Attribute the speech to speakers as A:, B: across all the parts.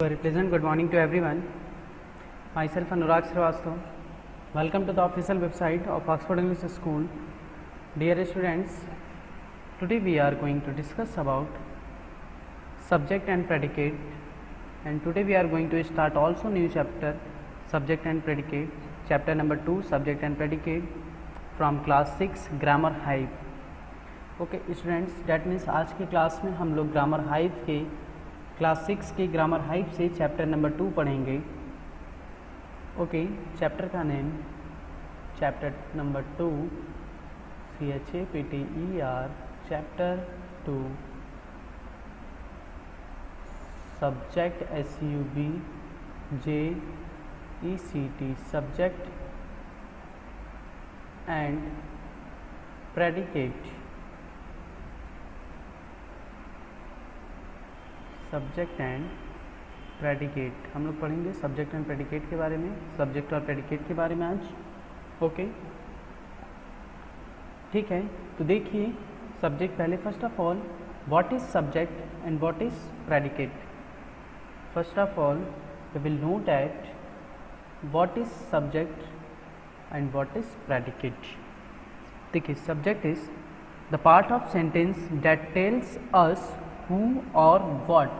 A: Very pleasant good morning to everyone. Myself Anurag Srivastava. Welcome to the official website of Oxford English School. Dear students, today we are going to discuss about subject and predicate, and today we are going to start also new chapter subject and predicate, chapter number 2 subject and predicate from class 6 grammar hive. Okay students, that means आज की class में हम लोग grammar hive के class 6 के grammar hive से chapter number 2 पढ़ेंगे. Okay, chapter का name chapter number 2 CHAPTER chapter 2 subject SUBJECT subject and predicate. Subject and predicate हम लोग पढ़ेंगे सब्जेक्ट एंड प्रेडिकेट के बारे में, सब्जेक्ट और प्रेडिकेट के बारे में आज. ओके ठीक है, तो देखिए सब्जेक्ट पहले. First of all, what is subject and what is predicate. First of all we will know that what is subject and what is predicate. देखिए, subject is the part of sentence that tells us who or what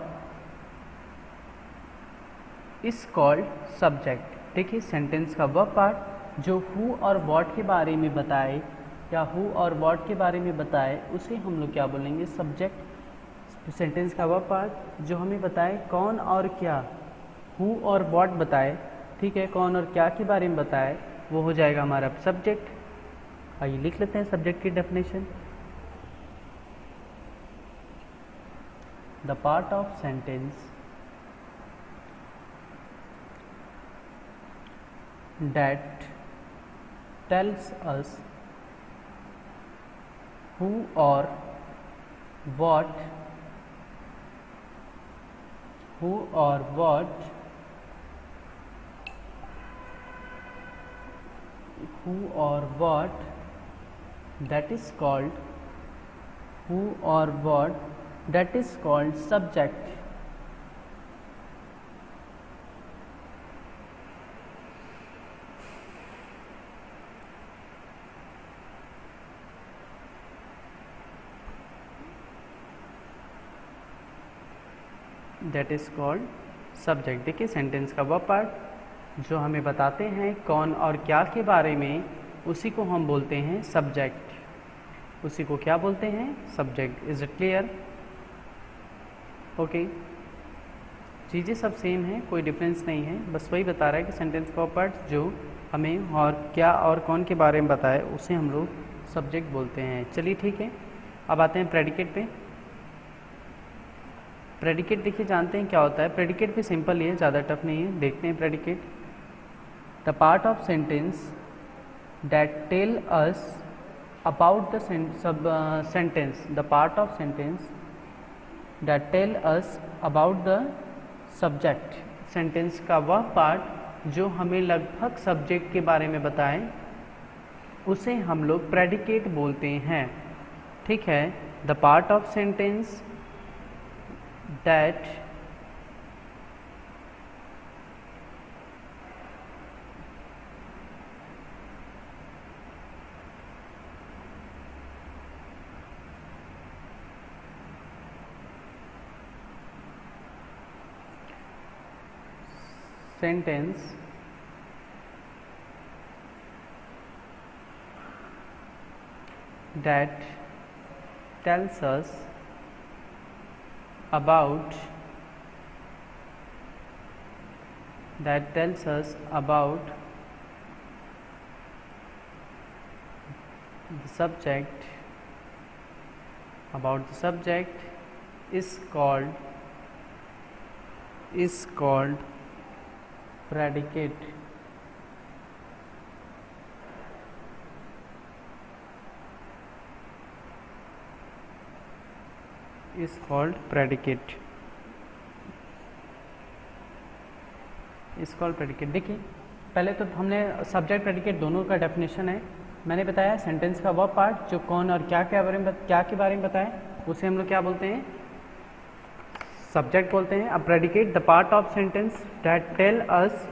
A: is called subject. देखिए, sentence का वह part जो who और what के बारे में बताए या who और what के बारे में बताए उसे हम लोग क्या बोलेंगे, सब्जेक्ट. सेंटेंस का वह पार्ट जो हमें बताए कौन और क्या, who और what बताए, ठीक है, कौन और क्या के बारे में बताए, वो हो जाएगा हमारा सब्जेक्ट. आइए लिख लेते हैं सब्जेक्ट की definition. The part of sentence that tells us who or what that is called subject. That is called subject. देखिए, सेंटेंस का वह पार्ट जो हमें बताते हैं कौन और क्या के बारे में, उसी को हम बोलते हैं सब्जेक्ट. उसी को क्या बोलते हैं, subject. Is it clear? Okay, चीज़ें सब सेम है, कोई डिफरेंस नहीं है, बस वही बता रहा है कि सेंटेंस का पार्ट जो हमें और क्या और कौन के बारे में बताए उसे हम लोग सब्जेक्ट बोलते हैं. चलिए ठीक है, अब आते हैं प्रेडिकेट पे. प्रेडिकेट देखिए, जानते हैं क्या होता है. प्रेडिकेट भी सिंपल ही है, ज़्यादा टफ नहीं है. देखते हैं predicate. The part of sentence that tell us about the sentence. The part of sentence that tell us about the subject. Sentence का वह पार्ट जो हमें लगभग सब्जेक्ट के बारे में बताएं उसे हम लोग प्रेडिकेट बोलते हैं. ठीक है, the part of sentence that sentence that tells us about the subject is called predicate. Is called predicate. देखिए, पहले तो हमने सब्जेक्ट प्रेडिकेट दोनों का डेफिनेशन है. मैंने बताया सेंटेंस का वह पार्ट जो कौन और क्या के बारे में बताए उसे हम लोग क्या बोलते हैं, सब्जेक्ट बोलते हैं। अब predicate the part of sentence that tell us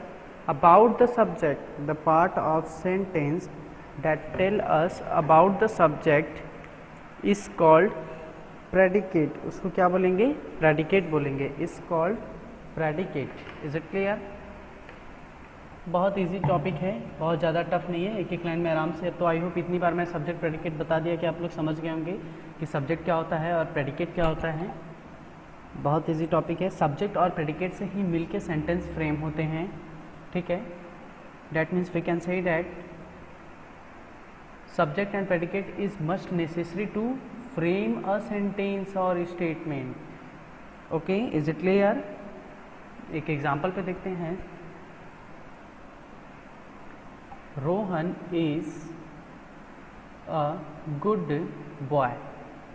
A: about the subject, the part of sentence that tell us about the subject is called predicate. उसको क्या बोलेंगे? प्रेडिकेट बोलेंगे। Is called predicate. Is it clear? बहुत easy topic है, बहुत ज़्यादा tough नहीं है, एक एक लाइन में आराम से। तो आई होप इतनी बार मैं सब्जेक्ट प्रेडिकेट बता दिया कि आप लोग समझ गए होंगे कि सब्जेक्ट क्या होता है और प्रेडिकेट क्या होता है। बहुत इजी टॉपिक है। सब्जेक्ट और प्रेडिकेट से ही मिलके सेंटेंस फ्रेम होते हैं, ठीक है। That means we can say that subject and predicate is must necessary to frame a sentence और statement. Okay, is it clear? एक एग्जाम्पल पे देखते हैं। Rohan is a good boy.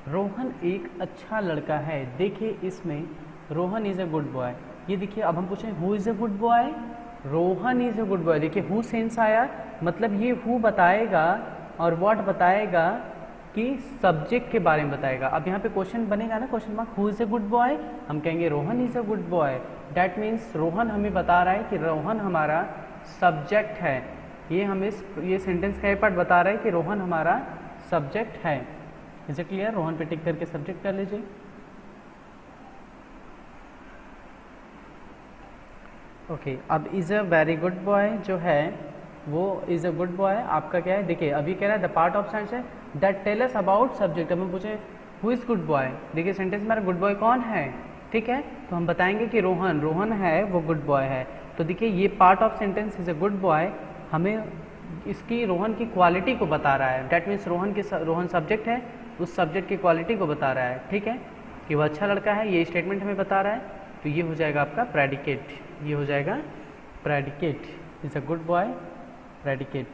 A: Rohan एक अच्छा लड़का है। देखिए इसमें Rohan is a good boy, ये देखिए। अब हम पूछें who is a good boy? Rohan is a good boy. देखिए हु सेंस आया, मतलब ये हु बताएगा और व्हाट बताएगा कि सब्जेक्ट के बारे में बताएगा। अब यहाँ पे क्वेश्चन बनेगा ना, question mark, who is a good boy. हम कहेंगे Rohan is a good boy. That means Rohan हमें बता रहा है कि रोहन हमारा सब्जेक्ट है। ये हमें ये सेंटेंस का पार्ट बता रहा है कि रोहन हमारा सब्जेक्ट है। Is it clear? रोहन पे टिक करके सब्जेक्ट कर लीजिए। ओके, अब is a very good boy जो है वो इज अ गुड बॉय आपका क्या है? देखिए अभी कह रहा है द पार्ट ऑफ सेंटेंस है that tell us about subject. अब हम पूछे हु इज गुड बॉय। देखिए सेंटेंस में गुड बॉय कौन है, ठीक है। तो हम बताएंगे कि रोहन, रोहन है वो गुड बॉय है। तो देखिए ये part of sentence is a good boy हमें इसकी रोहन की क्वालिटी को बता रहा है। डैट मीन्स रोहन सब्जेक्ट है, उस सब्जेक्ट की क्वालिटी को बता रहा है, ठीक है, कि वह अच्छा लड़का है। ये स्टेटमेंट हमें बता रहा है। तो ये हो जाएगा आपका प्रेडिकेट। ये हो जाएगा predicate. Is a good boy, predicate.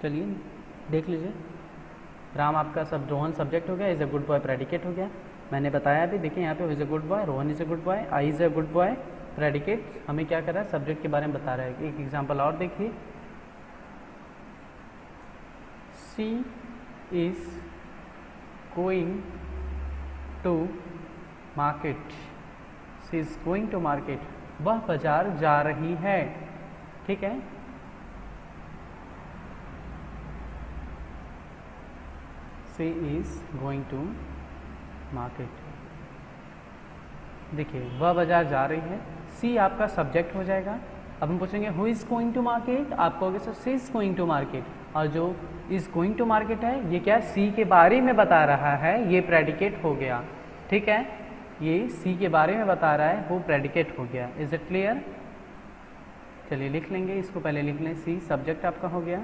A: चलिए देख लीजिए। राम आपका सब रोहन सब्जेक्ट हो गया, is a good boy predicate हो गया। मैंने बताया अभी, देखिए यहाँ पे is a good boy, Rohan is a good boy, I is a good boy, predicate हमें क्या कर रहा है? सब्जेक्ट के बारे में बता रहा है। एक एग्जांपल और देखिए। She is going to market. She is going to market, वह बाजार जा रही है, ठीक है। She is going to market. देखिए वह बाजार जा रही है, सी आपका सब्जेक्ट हो जाएगा। अब हम पूछेंगे who is going to market. आप कहोगे sir she is going to market, और जो इज गोइंग टू मार्केट है ये क्या? सी के बारे में बता रहा है, ये प्रेडिकेट हो गया, ठीक है। ये सी के बारे में बता रहा है, वो प्रेडिकेट हो गया। Is it clear? चलिए लिख लेंगे इसको, पहले लिख लें। सी सब्जेक्ट आपका हो गया,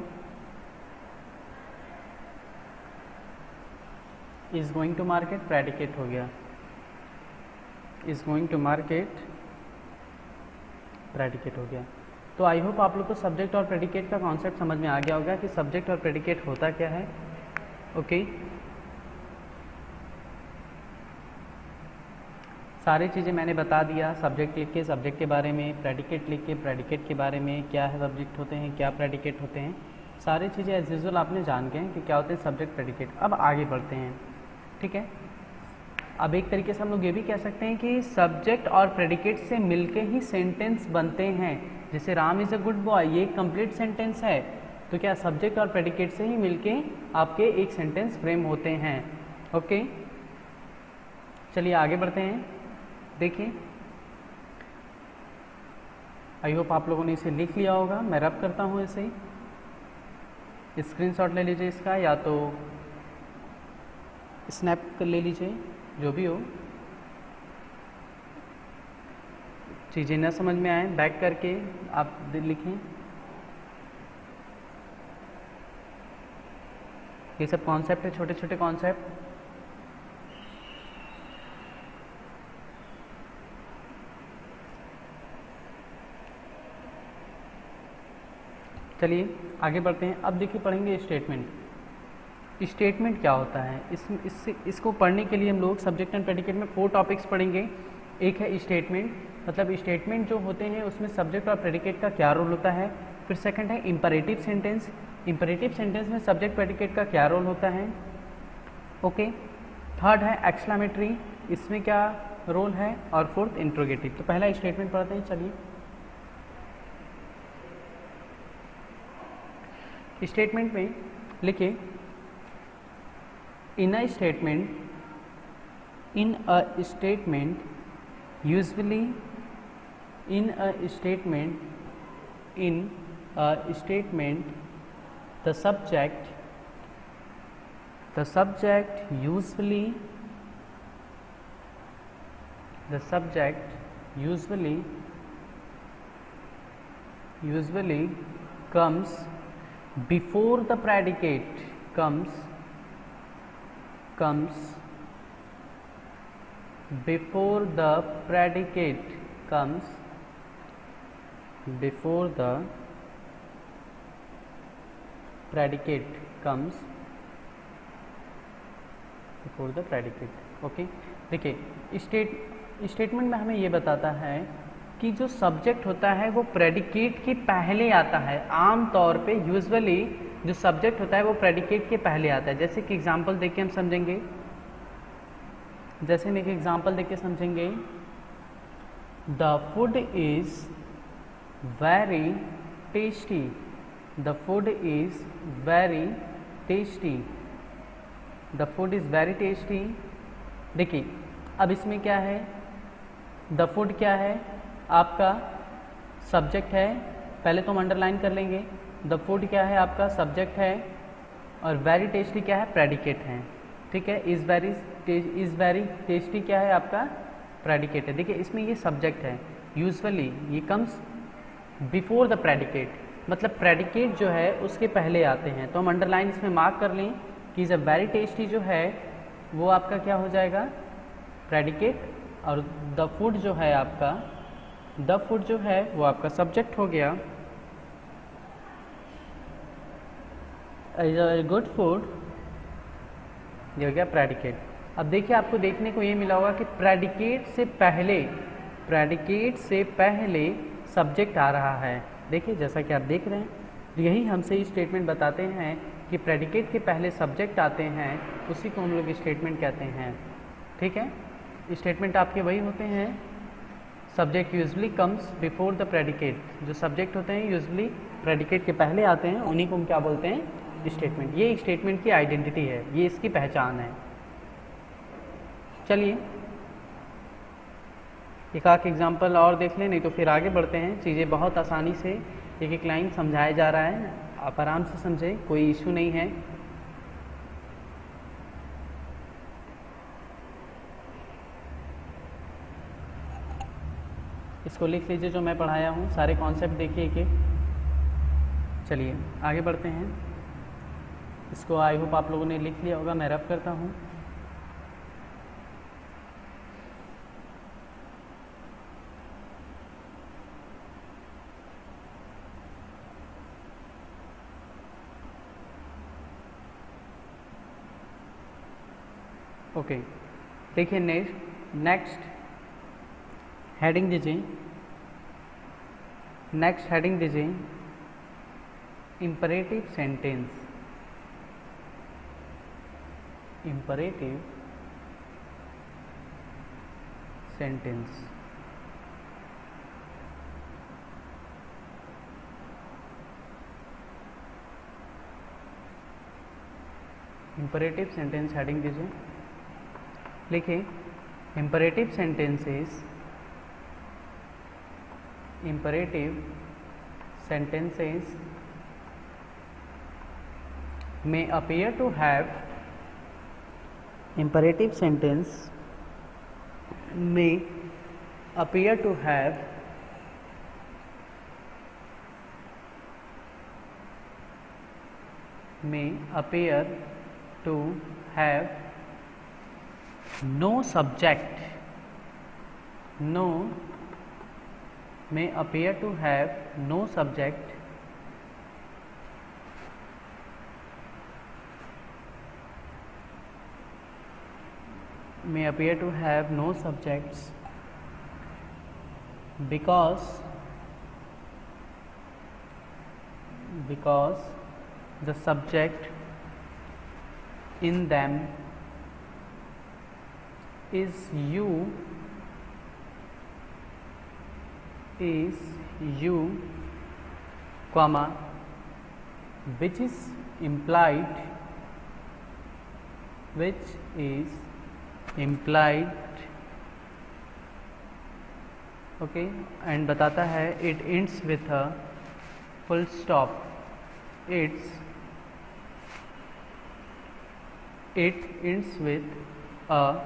A: is going to market predicate हो गया। Is going to market predicate हो गया। तो आई होप आप लोग को सब्जेक्ट और प्रेडिकेट का कॉन्सेप्ट समझ में आ गया होगा कि सब्जेक्ट और प्रेडिकेट होता क्या है। ओके, सारी चीज़ें मैंने बता दिया। सब्जेक्ट लिख के सब्जेक्ट के बारे में, प्रेडिकेट लिख के प्रेडिकेट के बारे में, क्या है सब्जेक्ट होते हैं, क्या प्रेडिकेट होते हैं, सारी चीज़ें एज यूजुअल आपने जान गए कि क्या होते हैं सब्जेक्ट प्रेडिकेट। अब आगे बढ़ते हैं, ठीक है। अब एक तरीके से हम लोग ये भी कह सकते हैं कि सब्जेक्ट और प्रेडिकेट से मिलके ही सेंटेंस बनते हैं। जैसे Ram is a good boy, ये कंप्लीट सेंटेंस है। तो क्या सब्जेक्ट और प्रेडिकेट से ही मिलके आपके एक सेंटेंस फ्रेम होते हैं। ओके, चलिए आगे बढ़ते हैं। देखिए आई होप आप लोगों ने इसे लिख लिया होगा। मैं रब करता हूँ इसे, स्क्रीनशॉट ले लीजिए इसका, या तो स्नैप कर ले लीजिए, जो भी हो। चीज़ें न समझ में आए बैक करके आप लिखें। ये सब कॉन्सेप्ट है, छोटे छोटे कॉन्सेप्ट। चलिए आगे बढ़ते हैं। अब देखिए पढ़ेंगे स्टेटमेंट। स्टेटमेंट क्या होता है? इसको पढ़ने के लिए हम लोग सब्जेक्ट एंड प्रेडिकेट में 4 टॉपिक्स पढ़ेंगे। एक है स्टेटमेंट, मतलब स्टेटमेंट जो होते हैं उसमें सब्जेक्ट और प्रेडिकेट का क्या रोल होता है। फिर सेकंड है इंपरेटिव सेंटेंस, इम्परेटिव सेंटेंस में सब्जेक्ट प्रेडिकेट का क्या रोल होता है? ओके। थर्ड है एक्सक्लेमेटरी, इसमें क्या रोल है? और फोर्थ इंट्रोगेटिव। तो पहला स्टेटमेंट पढ़ते हैं, चलिए। स्टेटमेंट में लिखिए, in a statement usually in a statement the subject usually comes before the predicate before the predicate okay. देखिए स्टेटमेंट में हमें ये बताता है कि जो सब्जेक्ट होता है वो प्रेडिकेट के पहले आता है। आम तौर पे यूजुअली जो सब्जेक्ट होता है वो प्रेडिकेट के पहले आता है। जैसे कि एग्जांपल देख के हम समझेंगे, the food is very tasty, the food is very tasty, the food is very tasty। देखिए अब इसमें क्या है, द फूड क्या है? आपका सब्जेक्ट है, पहले तो हम अंडरलाइन कर लेंगे। द फूड क्या है? आपका सब्जेक्ट है, और वेरी टेस्टी क्या है? प्रेडिकेट है, ठीक है। इज़ वेरी टेस्टी क्या है? आपका प्रेडिकेट है। देखिए इसमें ये सब्जेक्ट है, यूजुअली ये कम्स बिफोर द प्रेडिकेट, मतलब प्रेडिकेट जो है उसके पहले आते हैं। तो हम अंडरलाइन इसमें मार्क कर लें कि इज़ अ वेरी टेस्टी जो है वो आपका क्या हो जाएगा? प्रेडिकेट। और द फूड जो है आपका, द फूड जो है वो आपका सब्जेक्ट हो गया। इज अ गुड फूड ये हो गया प्रेडिकेट। अब देखिए आपको देखने को ये मिला होगा कि प्रेडिकेट से पहले सब्जेक्ट आ रहा है। देखिए जैसा कि आप देख रहे हैं, यही हमसे स्टेटमेंट बताते हैं कि प्रेडिकेट के पहले सब्जेक्ट आते हैं, उसी को हम लोग स्टेटमेंट कहते हैं, ठीक है। स्टेटमेंट आपके वही होते हैं, subject usually comes before the predicate. जो सब्जेक्ट होते हैं यूजुअली प्रेडिकेट के पहले आते हैं, उन्हीं को हम क्या बोलते हैं? स्टेटमेंट। ये स्टेटमेंट की आइडेंटिटी है, ये इसकी पहचान है। चलिए एक आध एग्जाम्पल और देख लें, नहीं तो फिर आगे बढ़ते हैं। चीज़ें बहुत आसानी से एक एक लाइन समझाया जा रहा है, आप आराम से समझें, कोई इशू नहीं है। इसको लिख लीजिए जो मैं पढ़ाया हूँ, सारे कॉन्सेप्ट देखिए एक एक। चलिए आगे बढ़ते हैं। इसको आई होप आप लोगों ने लिख लिया होगा, मैं रफ करता हूँ। ओके देखिए नेक्स्ट हेडिंग दीजिए, imperative sentence. Imperative sentence heading दीजिए। लिखिए imperative sentences may appear to have imperative sentence may appear to have no subject, may appear to have no subject because the subject in them is you, comma, which is implied, okay, and बताता है it ends with a full stop. It ends with a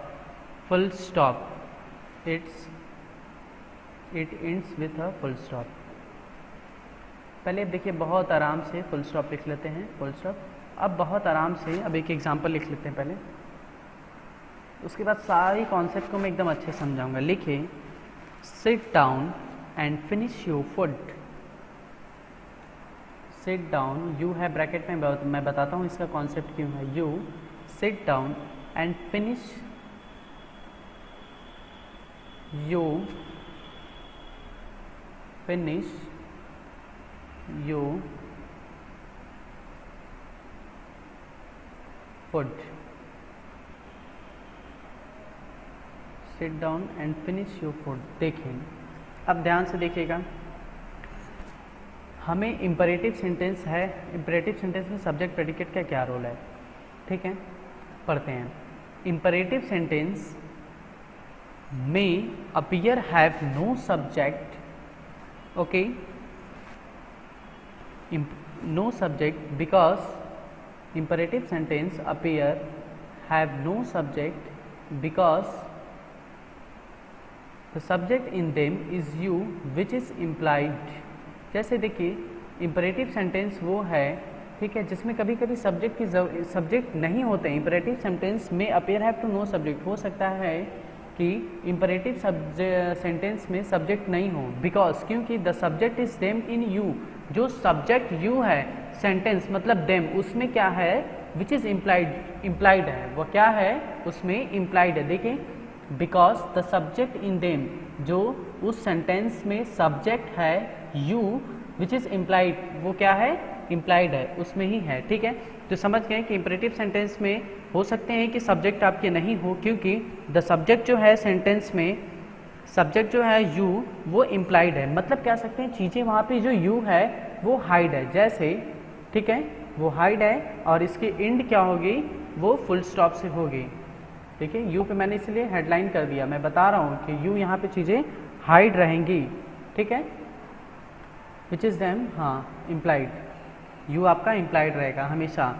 A: full stop. It ends with a full stop. पहले अब देखिए बहुत आराम से full stop लिख लेते हैं, फुल स्टॉप। अब बहुत आराम से अब एक एग्जांपल लिख लेते हैं पहले, उसके बाद सारी कॉन्सेप्ट को मैं एकदम अच्छे से समझाऊंगा। लिखिए sit down and finish your food. Sit down, you है ब्रैकेट में, मैं बताता हूँ इसका कॉन्सेप्ट क्यों है। You sit down and finish your food. Sit down and finish your food. देखिए अब ध्यान से देखिएगा, हमें इम्परेटिव सेंटेंस है, इम्परेटिव सेंटेंस में सब्जेक्ट प्रेडिकेट का क्या रोल है, ठीक है, पढ़ते हैं। इम्परेटिव सेंटेंस में appear have no subject, okay, no subject, because imperative sentence appear have no subject because the subject in them is you which is implied। जैसे देखिए imperative sentence वो है, ठीक है, जिसमें कभी कभी सब्जेक्ट नहीं होते हैं। imperative sentence में appear have to no subject, हो सकता है कि imperative सेंटेंस में सब्जेक्ट नहीं हो, बिकॉज क्योंकि the subject is them in you, जो सब्जेक्ट यू है सेंटेंस मतलब देम, उसमें क्या है, विच इज इम्प्लाइड है, वो क्या है उसमें इम्प्लाइड है। देखिए because the subject in them, जो उस सेंटेंस में सब्जेक्ट है यू विच इज इम्प्लाइड, वो क्या है, इम्प्लाइड है, उसमें ही है, ठीक है। तो समझ गए कि इम्परेटिव सेंटेंस में हो सकते हैं कि सब्जेक्ट आपके नहीं हो, क्योंकि द सब्जेक्ट जो है सेंटेंस में, सब्जेक्ट जो है यू वो इम्प्लाइड है। मतलब कह सकते हैं चीज़ें वहाँ पे जो यू है वो हाइड है, जैसे, ठीक है, वो हाइड है और इसकी एंड क्या होगी, वो फुल स्टॉप से होगी, ठीक है। यू पे मैंने इसलिए हेडलाइन कर दिया, मैं बता रहा हूँ कि यू यहाँ पे चीज़ें हाइड रहेंगी, ठीक है, विच इज़ देम, हाँ इम्प्लाइड, यू आपका इम्प्लाइड रहेगा हमेशा,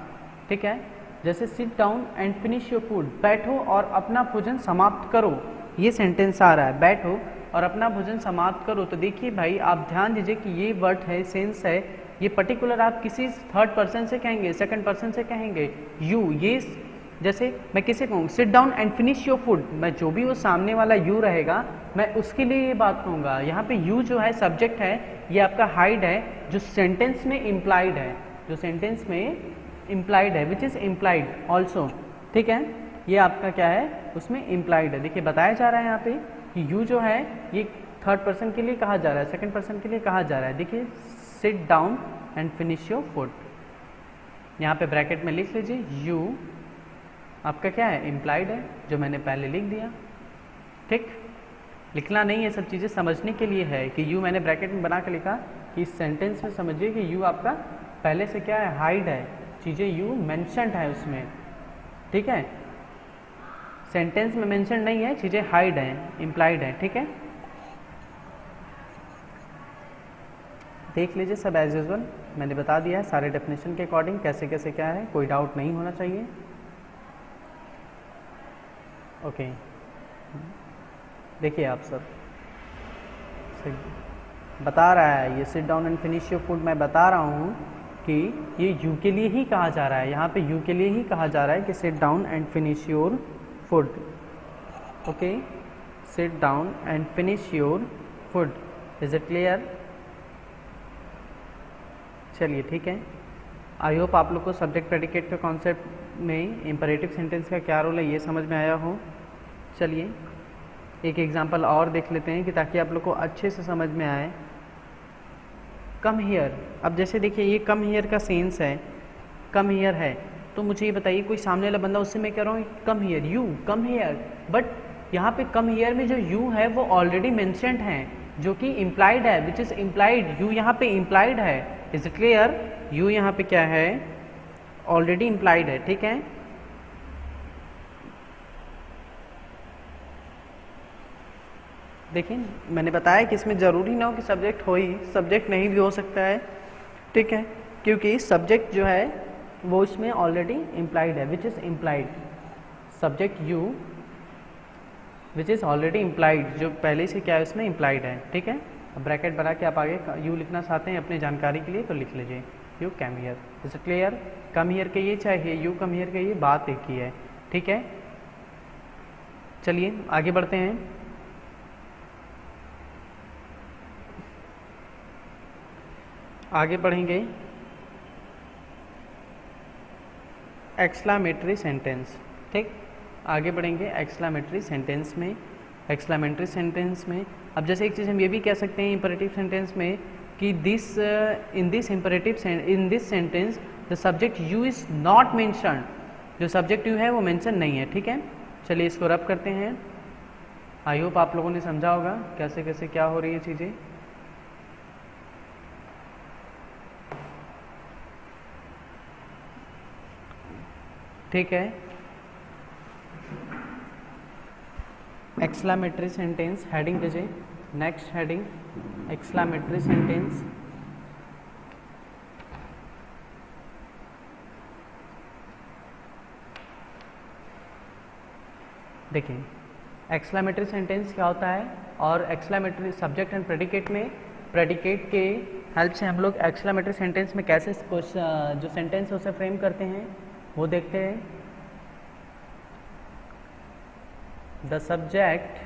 A: ठीक है। जैसे sit down and finish your food, बैठो और अपना भोजन समाप्त करो, ये सेंटेंस आ रहा है, बैठो और अपना भोजन समाप्त करो। तो देखिए भाई आप ध्यान दीजिए कि ये वर्ड है, सेंस है, ये पर्टिकुलर आप किसी थर्ड पर्सन से कहेंगे, सेकंड पर्सन से कहेंगे, यू, ये जैसे मैं किसे कहूँ sit down and finish your food, मैं जो भी वो सामने वाला यू रहेगा मैं उसके लिए ये बात कहूँगा। यहाँ पे यू जो है सब्जेक्ट है, ये आपका हाइड है, जो सेंटेंस में इम्प्लाइड है, जो सेंटेंस में इम्प्लाइड है, विच इज़ इम्प्लाइड ऑल्सो, ठीक है, ये आपका क्या है उसमें इम्प्लाइड है। देखिए बताया जा रहा है यहाँ पे कि यू जो है ये थर्ड पर्सन के लिए कहा जा रहा है, सेकंड पर्सन के लिए कहा जा रहा है। देखिए sit down and finish your food, यहाँ पे ब्रैकेट में लिख लीजिए यू आपका क्या है, इम्प्लाइड है, जो मैंने पहले लिख दिया, ठीक। लिखना नहीं है, सब चीज़ें समझने के लिए है कि यू मैंने ब्रैकेट में बना के लिखा कि इस सेंटेंस में समझिए कि यू आपका पहले से क्या है, हाइड है, चीज़ें यू मेंशन्ड है उसमें, ठीक है, सेंटेंस में मेंशन नहीं है, चीज़ें हाइड हैं, इम्प्लाइड है, ठीक है। देख लीजिए सब एज यूजुअल मैंने बता दिया है सारे डेफिनेशन के अकॉर्डिंग कैसे कैसे क्या है, कोई डाउट नहीं होना चाहिए, ओके। देखिए आप सब बता रहा है ये sit down and finish your food, मैं बता रहा हूँ कि ये यू के लिए ही कहा जा रहा है, यहाँ पे यू के लिए ही कहा जा रहा है कि sit down and finish your food, okay, sit down and finish your food, is it clear. चलिए ठीक है, आई होप आप लोग को सब्जेक्ट प्रेडिकेट का कॉन्सेप्ट में इम्परेटिव सेंटेंस का क्या रोल है ये समझ में आया हो। चलिए एक एग्जांपल और देख लेते हैं कि ताकि आप लोग को अच्छे से समझ में आए। कम हियर, अब जैसे देखिए ये कम हियर का सेंस है, कम हियर है, तो मुझे ये बताइए कोई सामने वाला बंदा, उससे मैं कह रहा हूँ come here, you come here, but यहाँ पे कम हियर में जो यू है वो ऑलरेडी मेंशन्ड है, जो कि इम्प्लाइड है, विच इज इम्प्लाइड, यू यहाँ पे इम्प्लाइड है। Is it clear? यू यहाँ पे क्या है? ऑलरेडी इम्प्लाइड है, ठीक है। देखिए मैंने बताया कि इसमें ज़रूरी ना हो कि सब्जेक्ट हो ही, सब्जेक्ट नहीं भी हो सकता है, ठीक है, क्योंकि सब्जेक्ट जो है वो इसमें ऑलरेडी इम्प्लाइड है, which is implied, subject you which is already implied, जो पहले से क्या है उसमें इम्प्लाइड है, ठीक है। अब ब्रैकेट बना के आप आगे यू लिखना चाहते हैं अपने जानकारी के लिए तो लिख लीजिए you come here. Is it clear? Come here के ये चाहिए, यू कम हियर के ये, बात एक ही है, ठीक है। चलिए आगे बढ़ते हैं। आगे बढ़ेंगे एक्सक्लामेटरी सेंटेंस, ठीक। आगे बढ़ेंगे एक्सक्लामेटरी सेंटेंस में। एक्सक्लामेटरी सेंटेंस में अब जैसे एक चीज़ हम ये भी कह सकते हैं इंपरेटिव सेंटेंस में कि in this sentence the subject you is not mentioned, जो सब्जेक्ट यू है वो मेंशन नहीं है, ठीक है। चलिए इसको रब करते हैं। आई होप आप लोगों ने समझा होगा कैसे कैसे क्या हो रही है चीज़ें। ठीक है, एक्सक्लामेटरी सेंटेंस हेडिंग दीजिए, नेक्स्ट हेडिंग एक्सक्लामेटरी सेंटेंस। देखिए एक्सक्लामेटरी सेंटेंस क्या होता है, और एक्सक्लामेटरी सब्जेक्ट एंड प्रेडिकेट में, प्रेडिकेट के हेल्प से हम लोग एक्सक्लामेटरी सेंटेंस में कैसे जो सेंटेंस है उसे फ्रेम करते हैं वो देखते हैं। The subject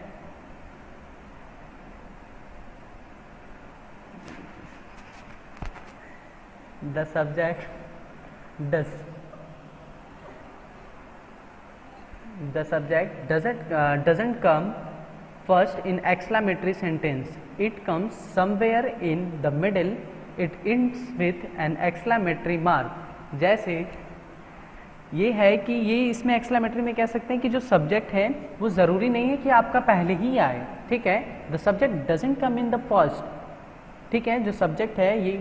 A: doesn't come first in exclamatory sentence. It comes somewhere in the middle. It ends with an exclamatory mark. जैसे ये है कि ये इसमें एक्सक्लामेटरी में कह सकते हैं कि जो सब्जेक्ट है वो ज़रूरी नहीं है कि आपका पहले ही आए, ठीक है। The subject doesn't come in the first, ठीक है। जो सब्जेक्ट है ये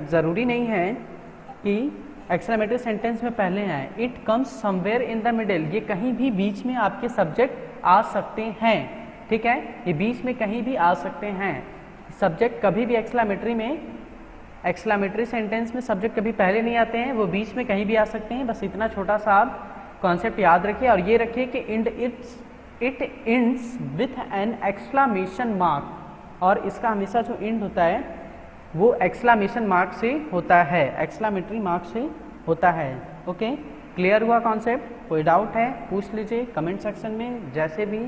A: ज़रूरी नहीं है कि एक्सक्लामेटरी सेंटेंस में पहले आए। It comes somewhere in the middle, ये कहीं भी बीच में आपके सब्जेक्ट आ सकते हैं, ठीक है। ये बीच में कहीं भी आ सकते हैं। सब्जेक्ट कभी भी एक्सक्लामेटरी सेंटेंस में सब्जेक्ट कभी पहले नहीं आते हैं, वो बीच में कहीं भी आ सकते हैं। बस इतना छोटा सा आप कॉन्सेप्ट याद रखिए, और ये रखिए कि it ends with an exclamation mark, और इसका हमेशा जो एंड होता है वो एक्सक्लामेशन मार्क से होता है, एक्सक्लामेटरी मार्क से होता है। ओके, क्लियर हुआ कॉन्सेप्ट? कोई डाउट है पूछ लीजिए कमेंट सेक्शन में, जैसे भी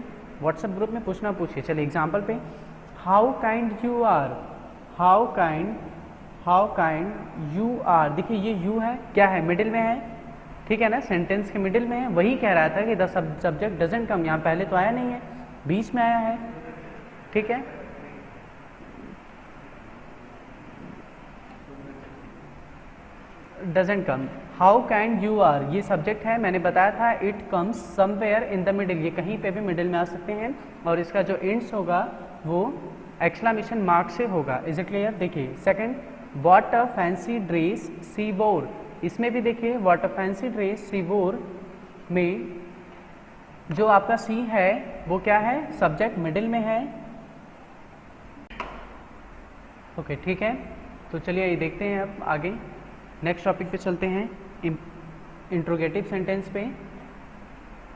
A: व्हाट्सएप ग्रुप में पूछना पूछिए। चलिए एग्जाम्पल पे, how kind you are, how kind you are. देखिए ये यू है, क्या है, मिडिल में है, ठीक है ना, सेंटेंस के मिडिल में है। वही कह रहा था कि द सब्जेक्ट डजंट कम, यहाँ पहले तो आया नहीं है, बीच में आया है, ठीक है। Doesn't come, how kind you are, ये सब्जेक्ट है, मैंने बताया था it comes somewhere in the middle, ये कहीं पे भी मिडिल में आ सकते हैं, और इसका जो एंड्स होगा वो एक्सक्लामेशन मार्क से होगा। Is it clear? देखिए second, what a fancy dress she wore, इसमें भी देखिए what a fancy dress she wore में जो आपका सी है वो क्या है, सब्जेक्ट मिडिल में है। ओके ठीक है, तो चलिए ये देखते हैं अब आगे नेक्स्ट टॉपिक पे चलते हैं, इंट्रोगेटिव सेंटेंस पे।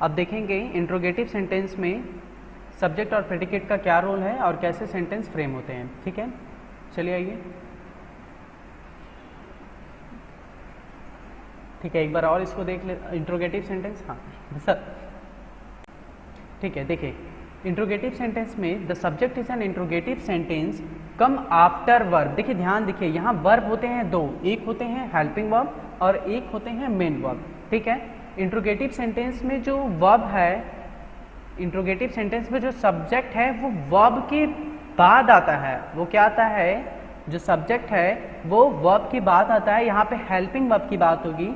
A: अब देखेंगे इंट्रोगेटिव सेंटेंस में सब्जेक्ट और प्रेडिकेट का क्या रोल है और कैसे सेंटेंस फ्रेम होते हैं, ठीक है। चलिए आइए, ठीक है, एक बार और इसको देख ले, इंट्रोगेटिव सेंटेंस, हाँ सर, ठीक है। देखिए इंट्रोगेटिव सेंटेंस में the subject is an interrogative sentence come after verb. देखिए ध्यान देखिए, यहाँ वर्ब होते हैं दो, एक होते हैं हेल्पिंग वर्ब और एक होते हैं मेन वर्ब, ठीक है। इंट्रोगेटिव सेंटेंस में जो वर्ब है, इंट्रोगेटिव सेंटेंस में जो सब्जेक्ट है वो वर्ब के बाद आता है। वो क्या आता है, जो सब्जेक्ट है वो वर्ब के बाद आता है। यहाँ पे हेल्पिंग वर्ब की बात होगी,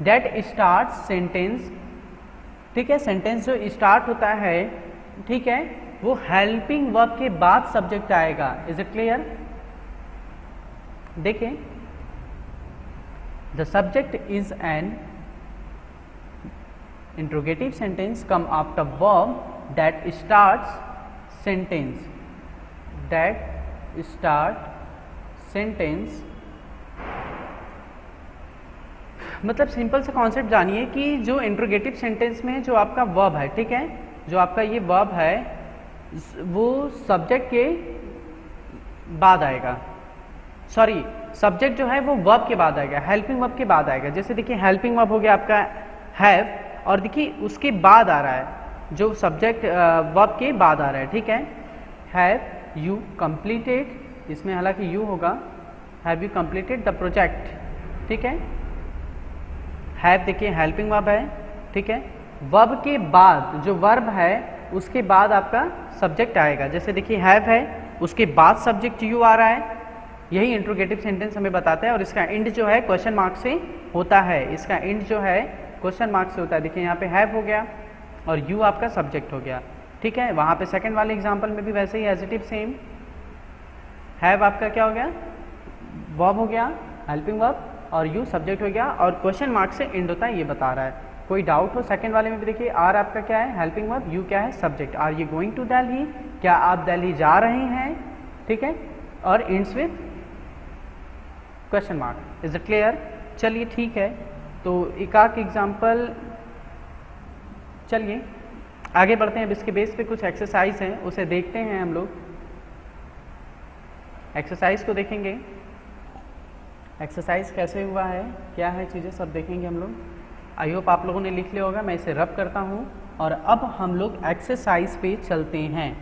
A: दैट स्टार्ट सेंटेंस, ठीक है, सेंटेंस जो स्टार्ट होता है, ठीक है, वो हेल्पिंग वर्ब के बाद सब्जेक्ट आएगा। Is it clear? देखिए, the subject is an interrogative sentence come after verb that starts sentence, that start sentence. मतलब सिंपल सा कॉन्सेप्ट जानिए कि जो इंट्रोगेटिव सेंटेंस में जो आपका वर्ब है, ठीक है, जो आपका ये वर्ब है वो सब्जेक्ट के बाद आएगा, सॉरी सब्जेक्ट जो है वो वर्ब के बाद आएगा, हेल्पिंग वर्ब के बाद आएगा। जैसे देखिए हेल्पिंग वर्ब हो गया आपका हैव, और देखिए उसके बाद आ रहा है जो सब्जेक्ट वर्ब के बाद आ रहा है, ठीक है, हैव यू कंप्लीटेड, इसमें हालांकि यू होगा, have you completed the project, ठीक है। हैव देखिए हेल्पिंग वर्ब है, ठीक है, वर्ब के बाद जो वर्ब है उसके बाद आपका सब्जेक्ट आएगा। जैसे देखिए हैव है, उसके बाद सब्जेक्ट यू आ रहा है, यही इंट्रोगेटिव सेंटेंस हमें बताता है। और इसका एंड जो है क्वेश्चन मार्क से होता है, इसका एंड जो है क्वेश्चन मार्क से होता है। देखिए यहाँ पे हैव हो गया और यू आपका सब्जेक्ट हो गया, ठीक है। वहाँ पे सेकंड वाले एग्जांपल में भी वैसे ही as it is same, have आपका क्या हो गया, वर्ब हो गया, हेल्पिंग वर्ब, और यू सब्जेक्ट हो गया, और क्वेश्चन मार्क से एंड होता है, ये बता रहा है। कोई डाउट हो सेकंड वाले में भी देखिए, आर आपका क्या है, हेल्पिंग वर्ब, यू क्या है, subject. Are you going to Delhi, क्या आप दिल्ली जा रहे हैं, ठीक है, और ends with question mark. Is it clear? चलिए ठीक है, तो एक आध एग्जाम्पल, चलिए आगे बढ़ते हैं। अब इसके बेस पे कुछ एक्सरसाइज हैं, उसे देखते हैं हम लोग। एक्सरसाइज को देखेंगे, एक्सरसाइज कैसे हुआ है, क्या है चीज़ें, सब देखेंगे हम लोग। आई होप आप लोगों ने लिख लिया होगा, मैं इसे रब करता हूँ। और अब हम लोग एक्सरसाइज पे चलते हैं,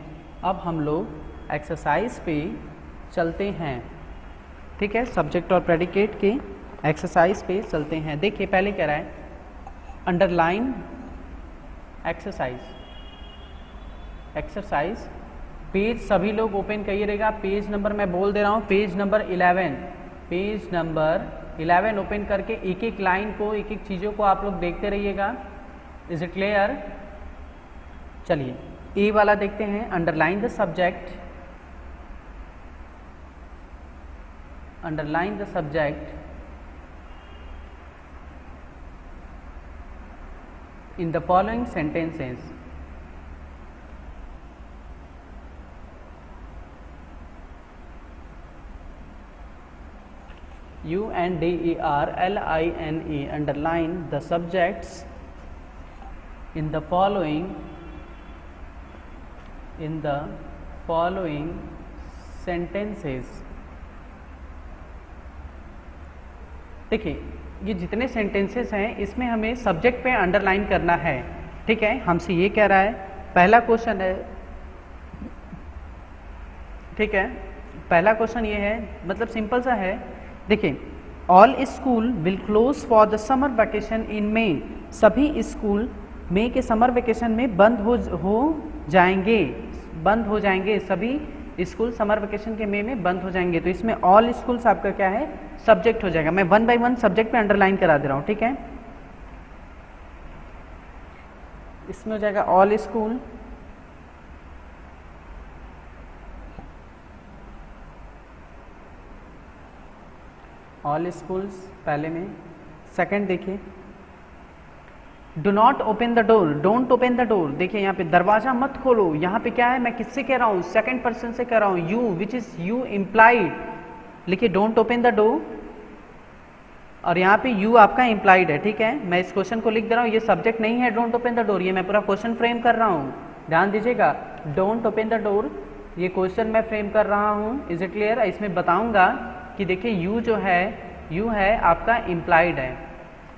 A: अब हम लोग एक्सरसाइज पे चलते हैं, ठीक है, सब्जेक्ट और प्रेडिकेट के एक्सरसाइज पे चलते हैं। देखिए पहले कह रहा है अंडरलाइन एक्सरसाइज, एक्सरसाइज पेज सभी लोग ओपन करिएगा, पेज नंबर मैं बोल दे रहा हूँ, page number 11, page number 11 open करके एक एक लाइन को, एक एक चीज़ों को आप लोग देखते रहिएगा। Is it clear? चलिए ए वाला देखते हैं, underline the subject, underline the subject in the following sentences. UNDERLINE, underline the subjects in the following sentences. देखिए ये जितने सेंटेंसेस हैं इसमें हमें सब्जेक्ट पे अंडरलाइन करना है, ठीक है। हमसे ये कह रहा है, पहला क्वेश्चन है, ठीक है, पहला क्वेश्चन ये है, मतलब सिंपल सा है। देखिए all school will close for the summer vacation in May, सभी स्कूल मई के समर वेकेशन में बंद हो जाएंगे, बंद हो जाएंगे, सभी स्कूल समर वेकेशन के मई में बंद हो जाएंगे। तो इसमें ऑल स्कूल्स आपका क्या है, सब्जेक्ट हो जाएगा। मैं वन बाय वन सब्जेक्ट पे अंडरलाइन करा दे रहा हूँ, ठीक है। इसमें हो जाएगा ऑल स्कूल, ऑल स्कूल्स पहले में। सेकंड देखिए do not open the door, don't open the door, देखिए यहाँ पे दरवाजा मत खोलो, यहाँ पे क्या है, मैं किससे कह रहा हूँ, सेकंड पर्सन से कह रहा हूँ, you, which is you implied, लिखिए डोंट ओपन द डोर, और यहाँ पे यू आपका इम्प्लाइड है, ठीक है। मैं इस क्वेश्चन को लिख दे रहा हूँ, ये सब्जेक्ट नहीं है डोंट ओपन द डोर, ये मैं पूरा क्वेश्चन फ्रेम कर रहा हूँ, ध्यान दीजिएगा। डोंट ओपन द डोर, ये क्वेश्चन मैं फ्रेम कर रहा हूँ। Is it clear? इसमें बताऊंगा कि देखिए यू जो है, यू है आपका इम्प्लाइड है,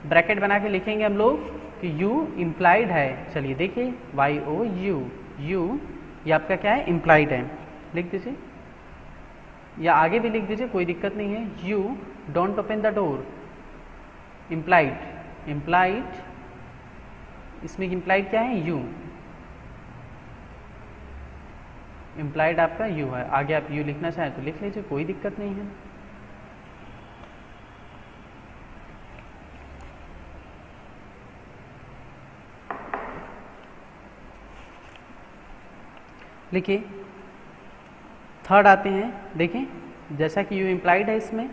A: ब्रैकेट बना के लिखेंगे हम लोग कि यू इम्प्लाइड है। चलिए देखिए YOU, यू ये आपका क्या है, इम्प्लाइड है, लिख दीजिए, या आगे भी लिख दीजिए, कोई दिक्कत नहीं है। You don't open the door, implied, implied, इसमें इम्प्लाइड क्या है, यू, इम्प्लाइड आपका यू है। आगे आप यू लिखना चाहें तो लिख लीजिए, कोई दिक्कत नहीं है। लिखिए। थर्ड आते हैं, देखें जैसा कि यू इम्प्लाइड है इसमें,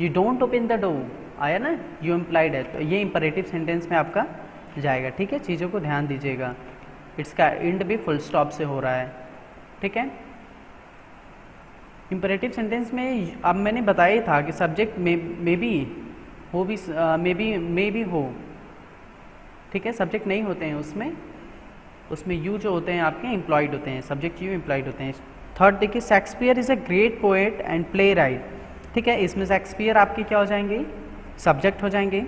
A: you don't open the door आया ना, यू इम्प्लाइड है, तो ये इंपरेटिव सेंटेंस में आपका जाएगा। ठीक है, चीज़ों को ध्यान दीजिएगा, इसका एंड भी फुल स्टॉप से हो रहा है। ठीक है, इंपरेटिव सेंटेंस में अब मैंने बताया ही था कि सब्जेक्ट मे बी हो भी, मे बी हो। ठीक है, सब्जेक्ट नहीं होते हैं उसमें यू जो होते हैं आपके एम्प्लॉयड होते हैं, सब्जेक्ट यू एम्प्लॉयड होते हैं। थर्ड देखिए, Shakespeare is a great poet and play right. ठीक है, इसमें शेक्सपियर आपके क्या हो जाएंगे, सब्जेक्ट हो जाएंगे।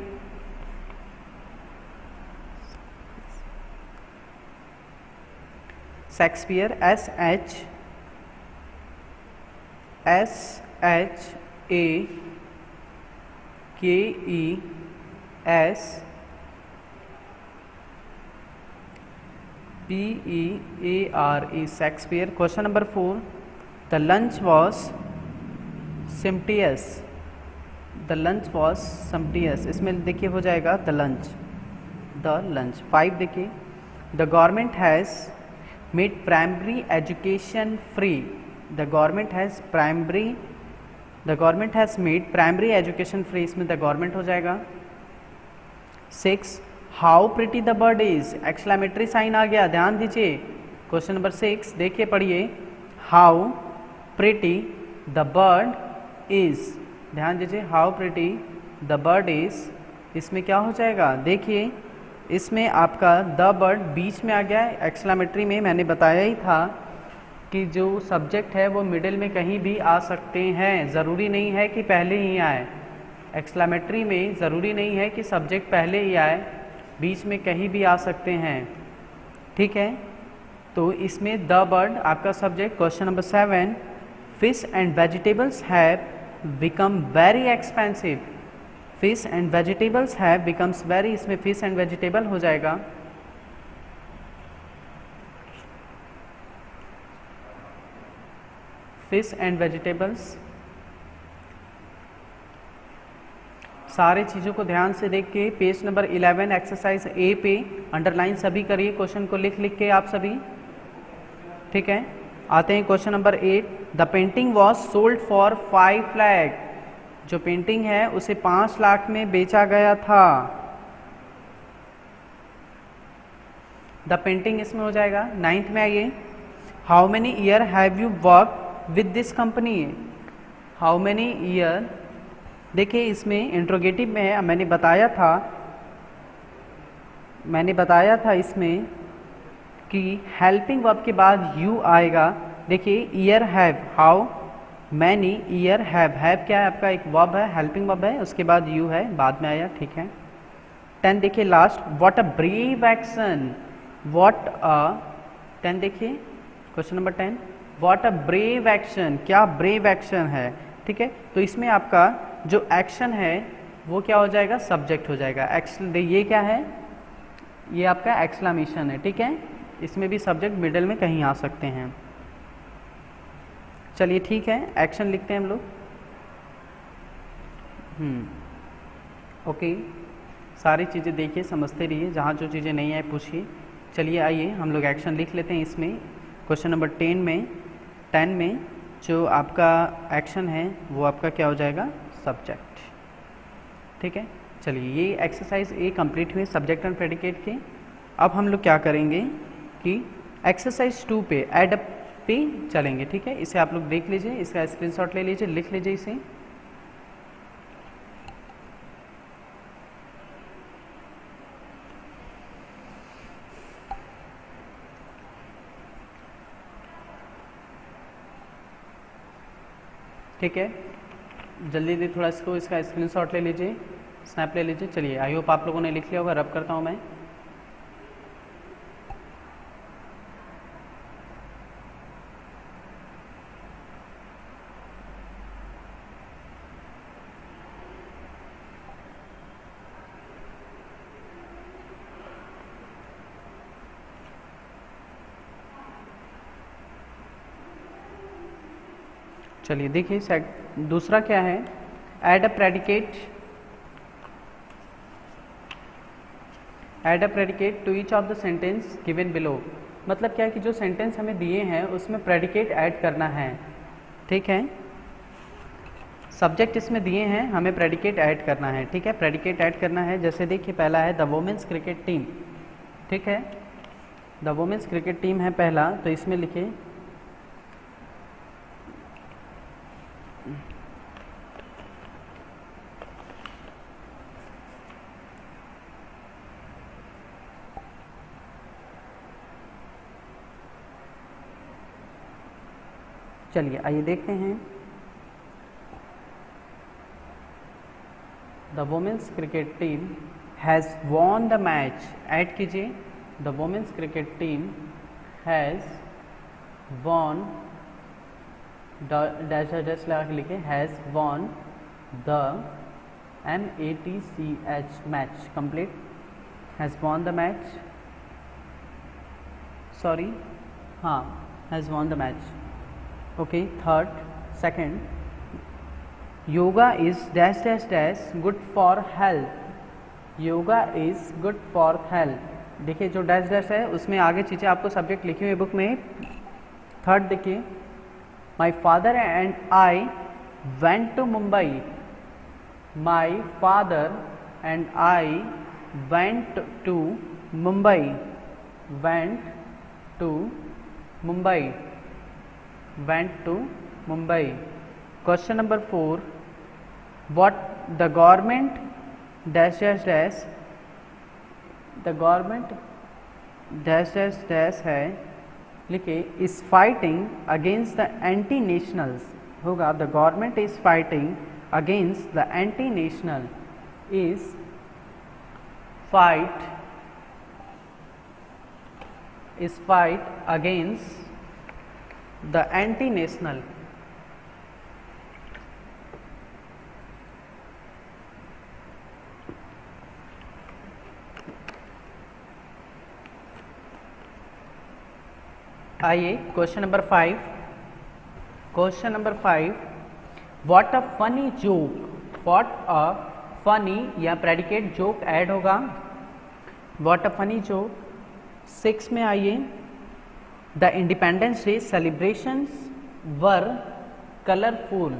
A: Shakespeare SHAKESPEARE, Shakespeare. Question number 4, the lunch was sumptuous, the lunch was sumptuous, इसमें देखिए हो जाएगा द लंच। 5 देखिए, the government has made primary education free, the government has made primary education free, इसमें द गवर्नमेंट हो जाएगा। 6, how pretty the bird is, exclamatory sign आ गया, ध्यान दीजिए। क्वेश्चन नंबर 6 देखिए, पढ़िए, how pretty the bird is, ध्यान दीजिए, how pretty the bird is, इसमें क्या हो जाएगा, देखिए इसमें आपका द बर्ड बीच में आ गया है। एक्सक्लेमेटरी में मैंने बताया ही था कि जो सब्जेक्ट है वो मिडिल में कहीं भी आ सकते हैं, ज़रूरी नहीं है कि पहले ही आए। एक्सक्लेमेटरी में ज़रूरी नहीं है कि सब्जेक्ट पहले ही आए, बीच में कहीं भी आ सकते हैं। ठीक है, तो इसमें द बर्ड आपका subject. Question number 7, fish and vegetables have become very expensive, fish and vegetables have becomes very, इसमें फिश एंड वेजिटेबल हो जाएगा। फिश एंड वेजिटेबल्स, सारे चीज़ों को ध्यान से देख के पेज नंबर 11 एक्सरसाइज ए पे अंडरलाइन सभी करिए, क्वेश्चन को लिख के आप सभी। ठीक है, आते हैं question number 8, the painting was sold for 5 lakh, जो पेंटिंग है उसे 5 लाख में बेचा गया था। द पेंटिंग इसमें हो जाएगा। 9th में आइए, how many year have you work with this company, how many year, देखिए इसमें इंट्रोगेटिव में है, मैंने बताया था इसमें कि हेल्पिंग वर्ब के बाद यू आएगा। देखिए year have, how many year have क्या है आपका, एक वर्ब है, हेल्पिंग वर्ब है, उसके बाद यू है, बाद में आया। ठीक है, 10 देखिए last, what a brave action, what a, 10 देखिए question number 10, what a brave action, क्या ब्रेव एक्शन है। ठीक है, तो इसमें आपका जो एक्शन है वो क्या हो जाएगा, सब्जेक्ट हो जाएगा। ये क्या है, ये आपका एक्सक्लेमेशन है। ठीक है, इसमें भी सब्जेक्ट मिडिल में कहीं आ सकते हैं। चलिए ठीक है, एक्शन लिखते हैं हम लोग। ओके, सारी चीज़ें देखिए, समझते रहिए, जहाँ जो चीज़ें नहीं आए पूछिए। चलिए आइए हम लोग एक्शन लिख लेते हैं इसमें। क्वेश्चन नंबर 10 में जो आपका एक्शन है वो आपका क्या हो जाएगा, सब्जेक्ट। ठीक है, चलिए ये एक्सरसाइज ए कंप्लीट हुई सब्जेक्ट एंड प्रेडिकेट के। अब हम लोग क्या करेंगे कि एक्सरसाइज 2 पे एड अप पे चलेंगे। ठीक है, इसे आप लोग देख लीजिए, इसका स्क्रीनशॉट ले लीजिए, लिख लीजिए इसे। ठीक है, जल्दी थोड़ा इसका स्क्रीनशॉट ले लीजिए, स्नैप ले लीजिए। चलिए, आई होप आप लोगों ने लिख लिया होगा, रब करता हूँ मैं। चलिए देखिए, दूसरा क्या है, add a predicate to each of the sentence given below. मतलब क्या है कि जो सेंटेंस हमें दिए हैं उसमें प्रेडिकेट ऐड करना है, ठीक है। सब्जेक्ट इसमें दिए हैं, हमें प्रेडिकेट ऐड करना है, ठीक है। प्रेडिकेट ऐड करना है, जैसे देखिए पहला है द वुमेन्स क्रिकेट टीम, ठीक है। द वुमेन्स क्रिकेट टीम है पहला, तो इसमें लिखिए चलिए आइए देखते हैं। The women's cricket team has won the match, add कीजिए the women's cricket team has won, dash dash लगा के लिखे, has won the MATCH match, complete, has won the match, sorry हाँ, has won the match, okay. Third, second, yoga is dash dash dash good for health, yoga is good for health. देखिए जो dash dash है उसमें आगे चीज़ें आपको subject लिखी हुई बुक में। थर्ड देखिए, my father and I went to Mumbai, my father and I went to Mumbai, went to Mumbai, went to Mumbai. Question number 4, what the government dash dash dash, the government dash dash dash है, लिखिए is fighting against the anti-nationals, होगा the government is fighting against the anti-national, is fight against the anti-national, आइए question number 5। Question number 5, what a funny joke, what a funny या predicate joke add होगा, what a funny joke. 6 में आइए, the independence day celebrations were colourful,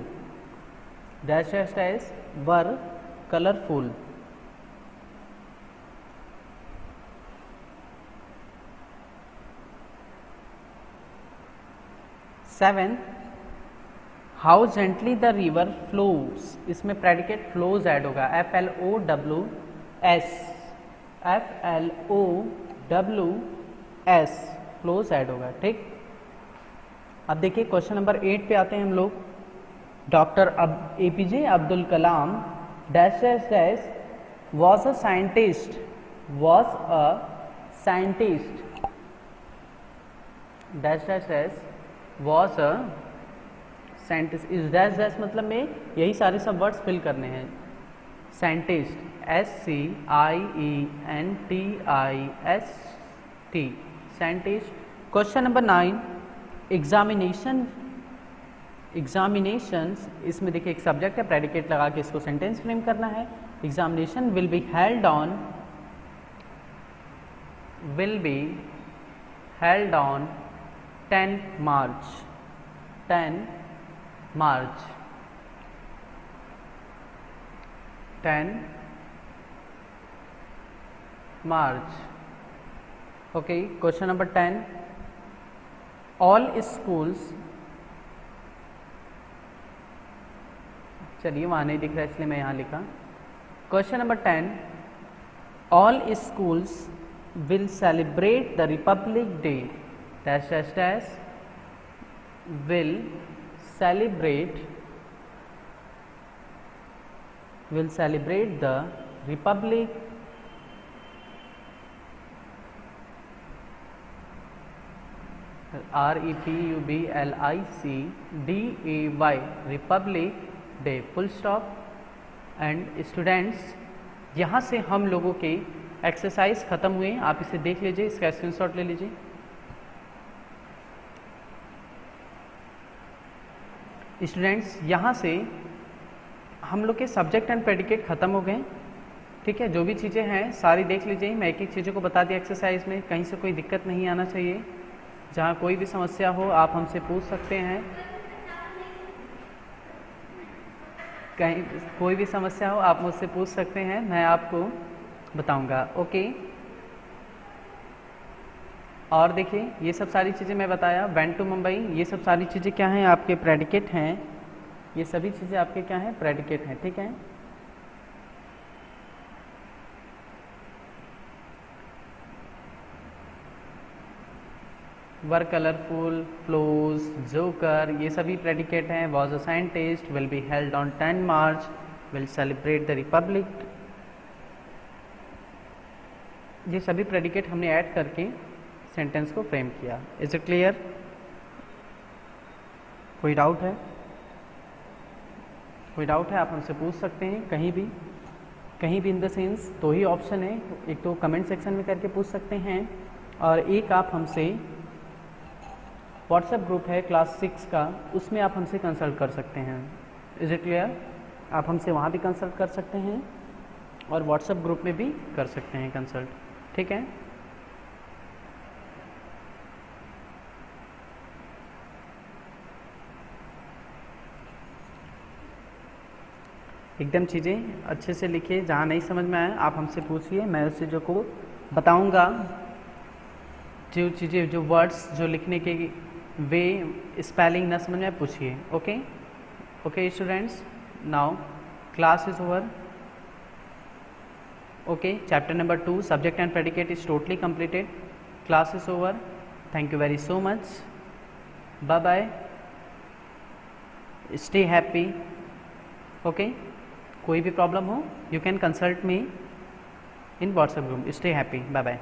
A: dash dash dash were colourful. 7, how gently the river flows, इसमें predicate flows add होगा, FLOWS, FLOWS flows add होगा, ठीक। अब देखिए क्वेश्चन नंबर 8 पे आते हैं हम लोग। Doctor APJ Abdul Kalam dash dash dash was a scientist, was a scientist, dash dash dash was a scientist. इस डैश डैश मतलब में यही सारे सब वर्ड्स फिल करने हैं। Scientist, SCIENTIST, scientist. Question number 9, examinations, इसमें देखिए एक सब्जेक्ट है, प्रेडिकेट लगा के इसको सेंटेंस फ्रेम करना है। Examination will be held on 10 March, 10 March, 10 March, okay. Question number 10, all schools, चलिए वहाँ नहीं दिख रहा इसलिए मैं यहाँ लिखा। Question number 10, all schools will celebrate the Republic day, dash dash dash will celebrate the republic REPUBLICDAY Republic day, full stop. And students, यहाँ से हम लोगों के एक्सरसाइज ख़त्म हुए, आप इसे देख लीजिए, इसका स्क्रीनशॉट ले लीजिए। स्टूडेंट्स, यहाँ से हम लोग के सब्जेक्ट एंड प्रेडिकेट ख़त्म हो गए। ठीक है, जो भी चीज़ें हैं सारी देख लीजिए, मैं एक एक चीज़ों को बता दिया एक्सरसाइज में, कहीं से कोई दिक्कत नहीं आना चाहिए। जहाँ कोई भी समस्या हो आप हमसे पूछ सकते हैं, कहीं कोई भी समस्या हो आप मुझसे पूछ सकते हैं, मैं आपको बताऊंगा। ओके, और देखिए ये सब सारी चीज़ें मैं बताया, वेंट टू मुंबई, ये सब सारी चीज़ें क्या हैं, आपके प्रेडिकेट हैं, ये सभी चीज़ें आपके क्या हैं, प्रेडिकेट हैं। ठीक है, वर कलरफुल, फ्लोज, जोकर, ये सभी प्रेडिकेट हैं। Was a scientist, will be held on 10 March, will celebrate the Republic, ये सभी प्रेडिकेट हमने ऐड करके सेंटेंस को फ्रेम किया। Is it clear? कोई डाउट है? कोई डाउट है आप हमसे पूछ सकते हैं कहीं भी इन द सेंस। दो ही ऑप्शन है, एक तो कमेंट सेक्शन में करके पूछ सकते हैं, और एक आप हमसे व्हाट्सएप ग्रुप है क्लास 6 का, उसमें आप हमसे कंसल्ट कर सकते हैं। Is it clear? आप हमसे वहाँ भी कंसल्ट कर सकते हैं और व्हाट्सएप ग्रुप में भी कर सकते हैं कंसल्ट। ठीक है, एकदम चीज़ें अच्छे से लिखिए, जहाँ नहीं समझ में आए आप हमसे पूछिए, मैं उस चीज़ों को बताऊंगा। जो चीज़ें, जो वर्ड्स जो लिखने के वे, स्पेलिंग ना समझ में पूछिए। Okay okay students, now class is over. Okay, chapter number 2 subject and predicate is totally completed. Class is over. Thank you very so much. Bye bye. Stay happy. Okay, कोई भी problem हो, you can consult me in WhatsApp group. Stay happy. Bye bye.